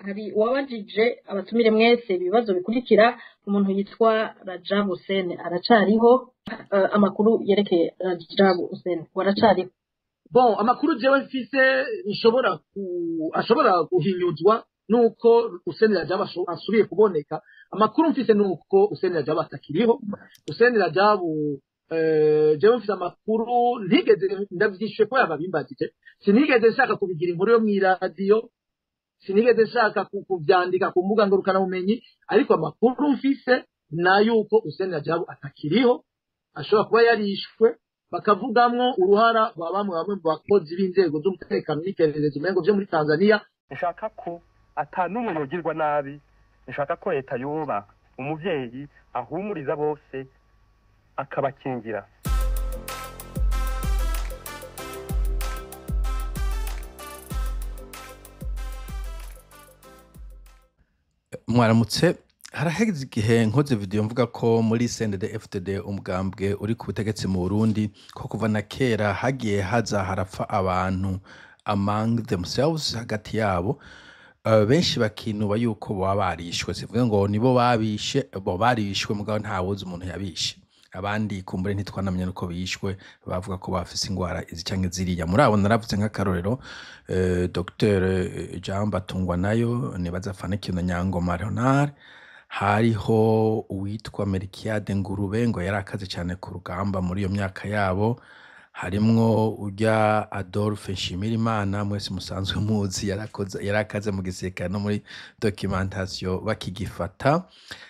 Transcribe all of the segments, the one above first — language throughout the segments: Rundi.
hari uwabajije abatumire mwese ibibazo bikurikira. Umuntu yitwa Rajab Hussein aracariho. Amakuru yerekeye Rajab Hussein waracariho? Bon, amakuru jewe mfise ashobora guhinyuzwa nuko Hussein Rajab asubiye kuboneka. Amakuru mfise nuko Hussein Rajab atakiriho. Hussein Rajab jewe mfise amakuru ntigeze ndavyishuye ko yababimbagije. Sinigeze nshaka kubigira inkuru yo mw'iradiyo, sinigeze nshaka kuvyandika ku mbuga ngurukana bumenyi, ariko amakuru mfise na yuko Hussein Rajab atakiriho, ashobora kuba yarishwe, bakavugamwo uruhara rwa bamwe mu bakozi b'inzego z'umutekano n'iperereza umengo vyo muri Tanzania. Nshaka ko atanumwe yogirwa nabi, nshaka ko leta yoba umuvyeyi ahumuriza bose akabakingira. Mwaramutse. Haraheze igihe nkoze video mvuga ko muri CNDD-FDD umugambwe uri ku butegetsi mu Burundi ko kuva na kera hagiye haza harapfa abantu among themselves hagati yabo, benshi bakinuba yuko baba barishwe. Sivuga ngo nibo babishe, bo barishwe mugabo ntawuzi umuntu yabishe. Abandi kumbure ntitwanamenye uko bishwe, bavuga ko bafise ingwara izi canke ziriya. Muri abo naravuze nk'akarorero Dr Jean Batungwa nayo nibaza Faneki na Nyangoma Leonard, hariho uwitwa Melchiade Ngurube ngo yarakaze cyane ku rugamba muri iyo myaka yabo, harimwo urya Adolphe Nshimirimana mwese musanzwe muzi yarakaze mu gisirikare no muri documentation bakigifata,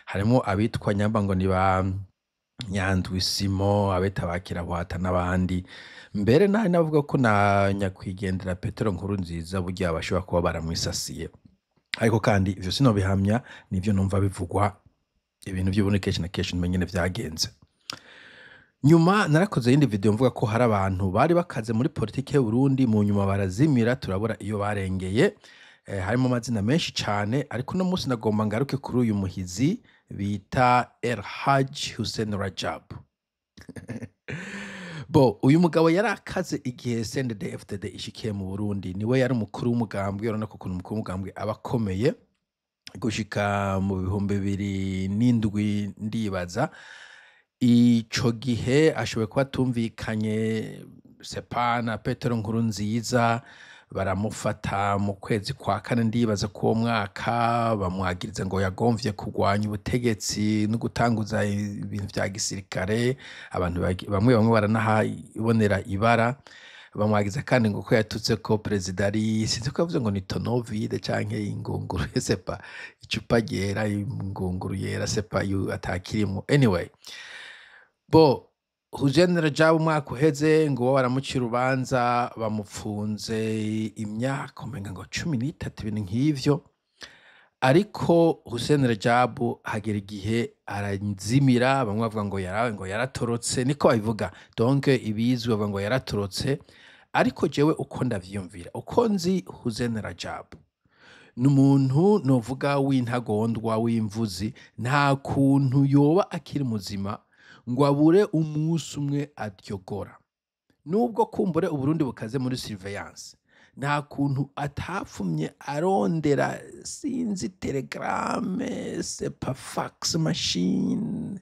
harimo abitwa Nyamba ngo ni ba Nyandwi Simo, abeta bakira bwata n'abandi. Mbere nari navuga ko na nyakwigendera Petero Nkurunziza burya bashobora kuba baramwisasiye, ariko kandi ivyo sino bihamya, nivyo numva bivugwa, ibintu by'ubunekesha na kesha nyene vyagenze. Nyuma narakoze yindi video mvuga ko hari abantu bari bakaze muri politike y'u Burundi, mu nyuma barazimira, turabura iyo barengeye. Harimo amazina menshi cyane, ariko no munsi nagomba ngaruke kuri uyu muhizi bita Elhaj Hussein Rajab. Bo uyu mugabo yarakaze igihe CNDD-FDD ishikiye mu Burundi, niwe yari umukuru w'umugambwe, urabona ko ukuntu umukuru w'umugambwe abakomeye, gushika mu 2007 ndibaza. Ico gihe ashoboye kuba tumvikanye Sepana Petero Nkurunziza, baramufata mu kwezi kwa kane ndibaza ko mwaka, bamwagiriza ngo yagomvye kugwanya ubutegetsi no gutanguza ibintu vya gisirikare. Abantu bamwe baranahibonera ibara, bamwagiza kandi ngo ko yatutse ko president ari sinzi ko yavuze ngo ni tonovide canke ingunguru sepa, icupa ryera, ingunguru yera sepa atakirimo. Anyway, bo Hussein Rajab umwaka uheze ngo baramucira urubanza, bamupfunze imyaka umenga ngo 13 ibintu nk'ivyo, ariko Hussein Rajab hagera igihe arazimira. Bamwe bavuga ngo yaratorotse, niko babivuga, donc ibizwe bavuga ngo yaratorotse. Ariko jewe uko ndavyumvira, uko nzi Hussein Rajab n'umuntu novuga w'intagondwa, w'imvuzi, nta kuntu yoba akiri muzima ngo abure umunsi umwe adyogora. Nubwo kumbure Uburundi bukaze muri surveillance, nta kuntu atapfumye arondera sinzi telegrame, sepa fax machine,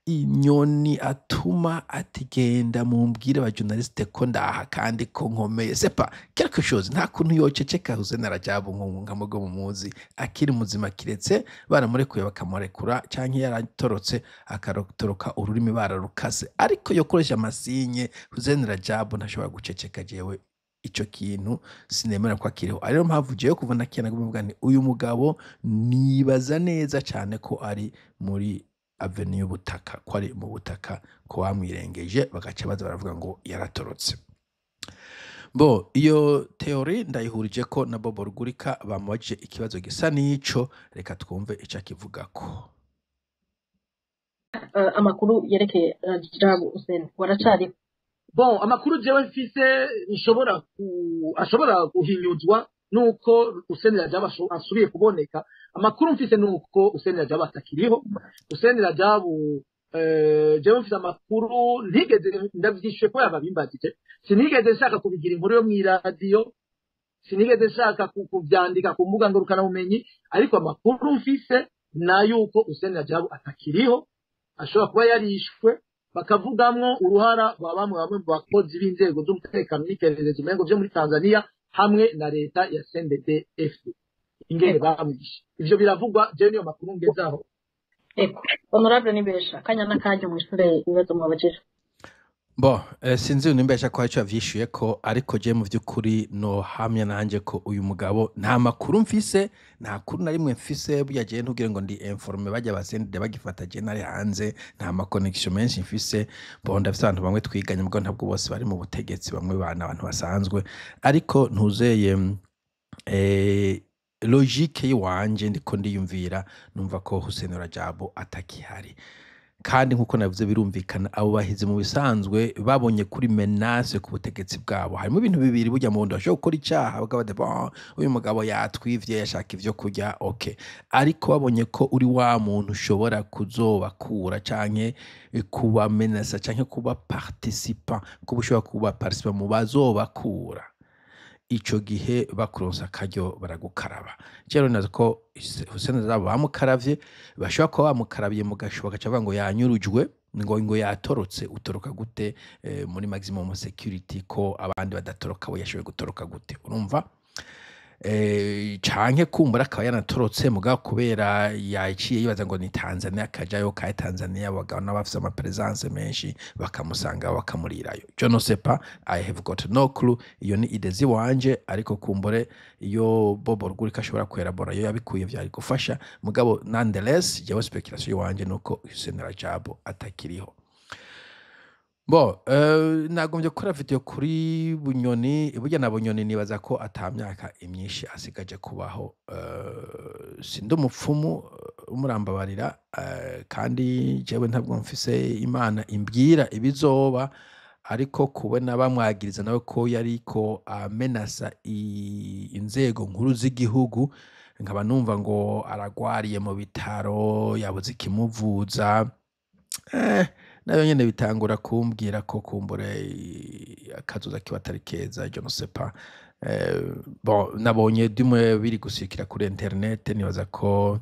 inyoni atuma atigenda mumbwire ba journaliste ko ndaha kandi ko nkomeye sepa quelque chose. Nta kuntu yoceceka Hussein Rajab nkamugo mumuzi akiri muzima, kiretse baramurekuye bakamurekura canke yaratorotse akarotoroka ururimi bararukase. Ariko yokoresha amasinye Hussein Rajab ntashobora guceceka. Jewe ico kintu sinemera ko akiriho, ariyo mpamvu jewe kuva na kera ngumvuga ni uyu mugabo nibaza neza cyane ko ari muri avenue y'ubutaka, ko ari mu butaka, ko bamwirengeje bagaca baza baravuga ngo yaratorotse. Bo iyo theory ndayihurije ko na Bobo Rugurika bamubajije ikibazo gisa n'ico, reka twumve ico akivugako. Amakuru yerekeye Rajab Hussein waracariho? Bon, amakuru jewe mfise ashobora guhinyuzwa nuko Hussein Rajab asubiye kuboneka. Amakuru mfise nuko Hussein Rajab atakiriho. Hussein Rajab jewe mfise amakuru ntigeze ndavyishuye ko yababimbagije. Sinigeze nshaka kubigira inkuru yo mw'iradiyo, sinigeze nshaka kuvyandika ku mbuga ngurukana bumenyi, ariko amakuru mfise nayuko Hussein Rajabu atakiriho, ashobora kuba yarishwe, bakavugamwo uruhara rwa bamwe mu bakozi b'inzego z'umutekano n'iperereza umengo vyo muri Tanzania hamwe na leta ya CNDD-FDD ingene bamwishe. Ivyo biravugwa, je niyo makuru ngezaho. Honorable Nibesha kanya n'akanya mu ishure ibibazo mwabajije. Bo, sinzi nimbesha ko haco yavyishuye ko, ariko je mu vy'ukuri no hamya nanje ko uyu mugabo nta makuru mfise, nta kuru na rimwe mfise, burya je ntugire ngo ndi informe bajya basende bagifata je nari hanze, nta ma connection menshi mfise. Bo ndafise abantu bamwe twiganye mugabo ntabwo bose bari mu butegetsi, bamwe bana abantu basanzwe, ariko ntuzeye logique yiwanje ndiko ndiyumvira numva ko Hussein Rajabu atakihari. Kandi nkuko navuze birumvikana abo bahize mu bisanzwe babonye kuri menace ku butegetsi bwabo. Harimo ibintu bibiri, burya mu ndo ashobora gukora icyaha bagabade uyu mugabo yatwivye yashaka ivyo kurya, okay, ariko babonye ko uri wa muntu ushobora kuzobakura canke kuba menace canke kuba participant, kuba ushobora kuba participant mu bazobakura, ico gihe bakuronsa akaryo baragukaraba. Rero nazo ko Hussein Rajabu bamukaravye, bashobora kuba bamukarabiye mu gashoboka cavuga ngo yanyurujwe, ngo yatorotse. Utoroka gute muri maximum security ko abandi badatoroka, we yashoboye gutoroka gute? Urumva? Canke kumbura akaba yanatorotse mugabo kubera yaciye yibaza ngo ni Tanzania, akajayo ka Tanzania bagabo n'abafise ama presence menshi bakamusanga bakamurirayo. Je ne sais pas, I have got no clue. Iyo ni idezi wanje, ariko kumbure iyo Bobo Rugurika ashobora kwerabora yo yabikuye vyari gufasha, mugabo nonetheless jewe speculation wanje nuko Hussein Rajabu atakiriho. Bo, nagombye gukora video kuri Bunyoni. Burya na Bunyoni nibaza ko atamyaka imyinshi asigaje kubaho. Sindi umupfumu umurambabarira, kandi jewe ntabwo mfise Imana imbwira ibizoba, ariko kubona bamwagiriza nawe ko yariko amenasa inzego nkuru z'igihugu, nkaba numva ngo aragwariye mu bitaro yabuze ikimuvuza, nayo nyene bitangura kumbwira ko kumbure akazuza kiba atari keza. Je ne sais pas. Bon, nabonye dimwe biri gusikira kuri internet, nibaza ko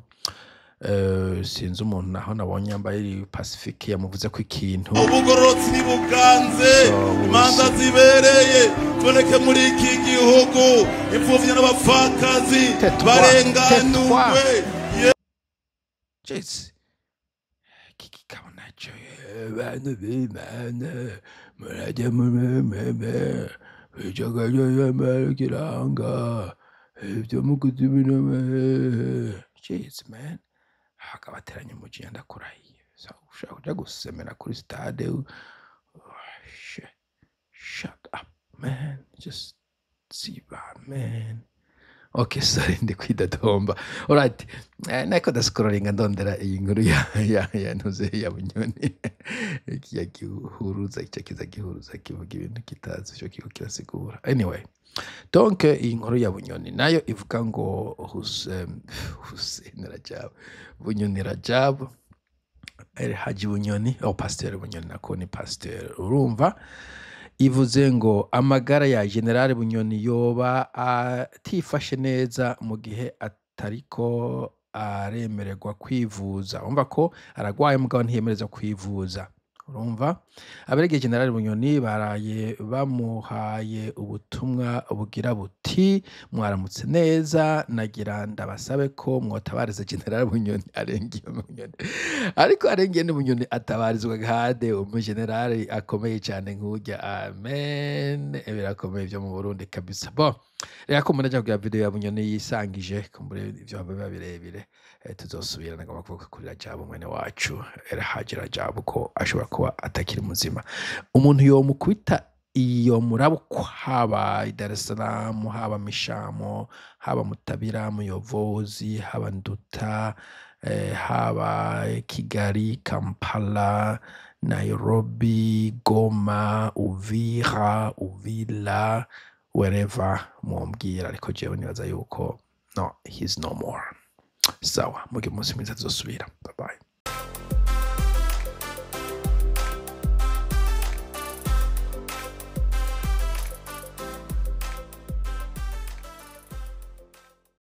sinzi umuntu naho nabonye yambaye Pacifique yamuvuze ko ikintu ubugororotsi nibuganze, imanza zibereye tuboneke muri iki gihugu, imfuvyi n'abapfakazi barenganurwe. Jesi kiki kabona cyo bantu b'Imana murajya mumeme bijaga y'amarikiranga ibyo mukuzibiname. Jeez man, hakabateranya umujiya ndakurahiye. So ushaka kuja gusemera kuri stade, shut up man, just see man. Okay, sorry, ndi kwidadomba. Alright, nako dascrollinga ndondera iyi nkuru ya ntuze ya Bunyoni ya gihuruza, icyo kiza gihuruza kivuga ibintu kitazi cyo kiko kirasigura. Anyway, donc iyi nkuru ya Bunyoni nayo ivuga ngo Hussein Rajabu, Bunyoni Rajabu, Haji Bunyoni, Pasteur Bunyoni, nako ni Pasteur. Urumva ivuze ngo amagara ya General Bunyoni yoba atifashe neza mu gihe atariko aremererwa kwivuza. Urumva ko aragwaye mugabo ntiyemereza kwivuza. Urumva aberege General Bunyoni baraye bamuhaye ubutumwa bugira buti mwaramutse neza, nagira ndabasabe ko mwotabariza General Bunyoni arengiye Bunyoni. Ariko arengiye ni Bunyoni atabarizwa gade umugenerali akomeye cyane nk'ujya. Amen, birakomeye byo mu Burundi kabisa. Bo reka ko muraja kugira video ya Bunyoni yisangije kumbure ivyo biba birebire, tuzosubira nagomba kuvuga kuri Rajabu mwene wacu Haji Rajabu ko ashobora kuba atakiri muzima. Umuntu yo mukwita iyo murabukwa, haba Dar es Salaam, haba Mishamo, haba Mutabira, Muyovozi, haba Nduta, haba Kigali, Kampala, Nairobi, Goma, Uvira, wherever mumbwira, ariko jewe nibaza yuko no, he's no more. Sawa, muge munsi mwiza tuzosubira. Bye bye.